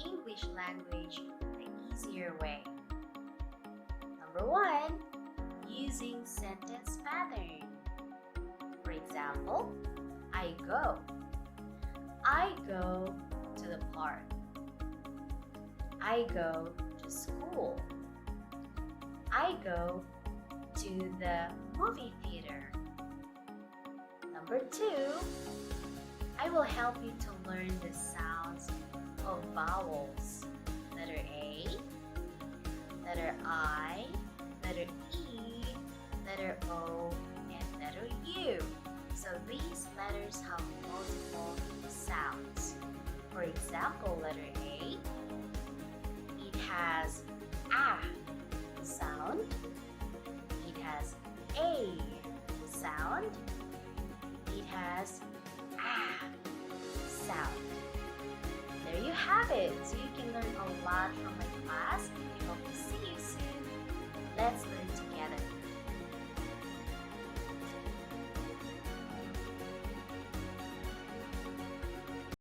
English language the easier way. Number 1, using sentence pattern. For example, I go. I go to the park. I go to school. I go to the movie theater. Number 2, I will help you to learn the sounds of vowels. Letter A, letter I, letter E, letter O, and letter U. So these letters have multiple sounds. For example, letter A, it has A sound. It has A sound. It has A sound. There you have it. So you can learn a lot from my class. I hope to see you soon. Let's learn together.